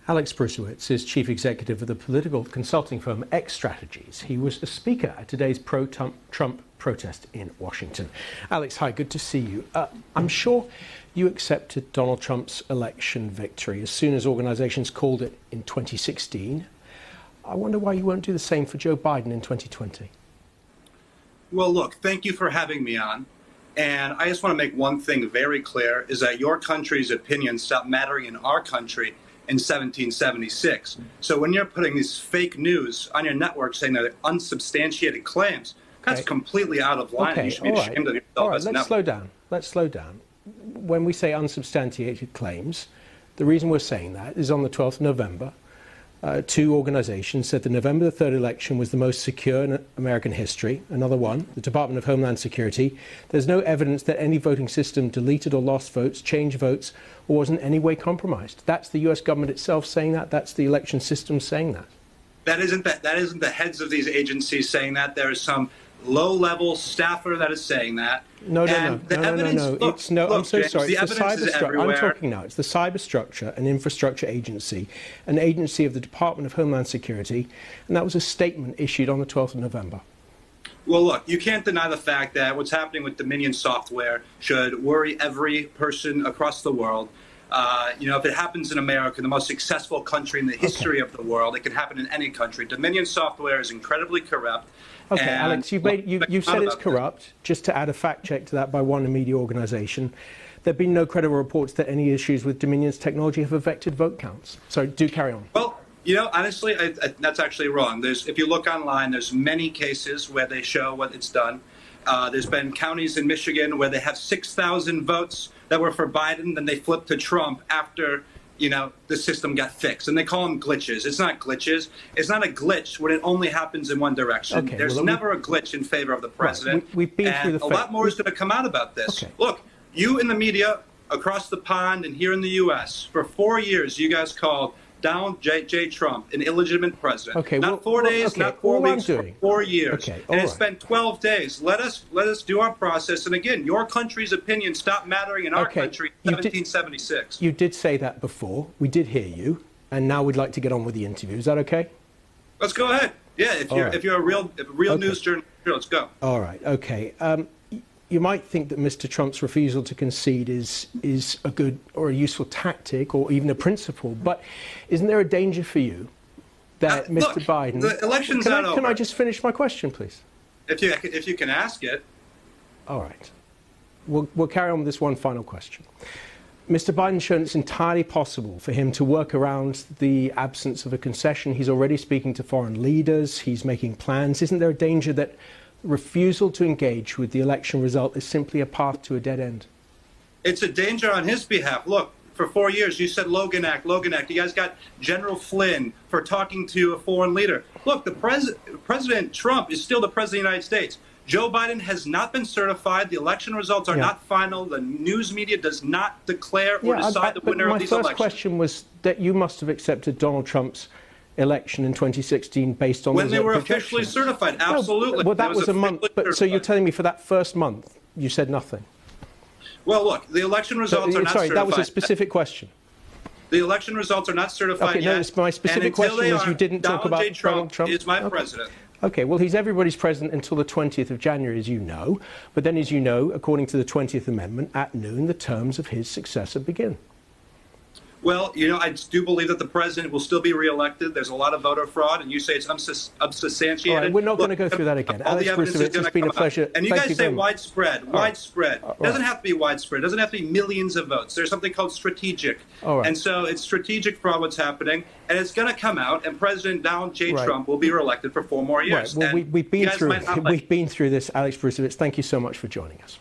Alex Bruesewitz is chief executive of the political consulting firm X Strategies. He was a speaker at today's pro-Trump protest in Washington. Alex, hi, good to see you. I'm sure you accepted Donald Trump's election victory as soon as organizations called it in 2016. I wonder why you won't do the same for Joe Biden in 2020. Well, look, thank you for having me on. And I just want to make one thing very clear, is that your country's opinion stopped mattering in our country in 1776. So when you're putting these fake news on your network saying that they're unsubstantiated claims, that's completely out of line. You should be ashamed of yourself. All right, let's slow down. Let's slow down. When we say unsubstantiated claims, the reason we're saying that is on the 12th of November, two organizations said the November the 3rd election was the most secure in American history. Another one, the Department of Homeland Security. There's no evidence that any voting system deleted or lost votes, changed votes, or was in any way compromised. That's the U.S. government itself saying that. That's the election system saying that. That isn't the heads of these agencies saying that. There is some low-level staffer that is saying that. No. I'm so sorry. It's the cyberstructure. I'm talking now. It's the cyberstructure and infrastructure agency, an agency of the Department of Homeland Security, and that was a statement issued on the 12th of November. Well, look, you can't deny the fact that what's happening with Dominion software should worry every person across the world. If it happens in America, the most successful country in the history of the world, it can happen in any country. Dominion software is incredibly corrupt. Okay, Alex, you've said it's corrupt. Just to add a fact check to that by one media organization, there have been no credible reports that any issues with Dominion's technology have affected vote counts. So do carry on. Well, honestly, that's actually wrong. If you look online, there's many cases where they show what it's done. There's been counties in Michigan where they have 6,000 votes that were for Biden, then they flipped to Trump after the system got fixed. And they call them glitches. It's not glitches. It's not a glitch when it only happens in one direction. Okay, there's never a glitch in favor of the president. Right. We've been through the a lot more is going to come out about this. Okay. Look, you in the media across the pond and here in the U.S., for 4 years, you guys called Donald J. Trump an illegitimate president. Okay, not 4 days, not 4 weeks, for 4 years. Okay, and it's been 12 days. Let us do our process. And again, your country's opinion stopped mattering in our country in 1776. You did say that before. We did hear you. And now we'd like to get on with the interview. Is that okay? Let's go ahead. Yeah, if you're a real news journalist, let's go. All right. Okay. You might think that Mr. Trump's refusal to concede is a good or a useful tactic or even a principle, but isn't there a danger for you that Mr. Biden... The election's not over. Can I just finish my question, please? If you can ask it. All right. We'll carry on with this one final question. Mr. Biden's shown it's entirely possible for him to work around the absence of a concession. He's already speaking to foreign leaders. He's making plans. Isn't there a danger that refusal to engage with the election result is simply a path to a dead end? It's a danger on his behalf. Look, for 4 years, you said Logan Act. You guys got General Flynn for talking to a foreign leader. Look, President Trump is still the president of the United States. Joe Biden has not been certified. The election results are not final. The news media does not declare or decide the winner of these elections. My first question was that you must have accepted Donald Trump's election in 2016 based on when they were officially certified. Absolutely. Well, that was a month. But so you're telling me for that first month you said nothing? Well, look, the election results are not certified. Sorry, that was a specific question. The election results are not certified yet. Okay, no, my specific question was you didn't talk about Donald Trump. Is my president. Okay, well, he's everybody's president until the 20th of January, as you know. But then, as you know, according to the 20th Amendment, at noon, the terms of his successor begin. Well, I do believe that the president will still be reelected. There's a lot of voter fraud, and you say it's unsubstantiated. All right, we're not going to go through that again. All the evidence is going to come out. And you guys say widespread. Widespread. It doesn't have to be widespread. It doesn't have to be millions of votes. There's something called strategic. And so it's strategic for what's happening, and it's going to come out, and President Donald J. Trump will be reelected for 4 more years. Right. Well, we've been through this, Alex Bruesewitz. Thank you so much for joining us.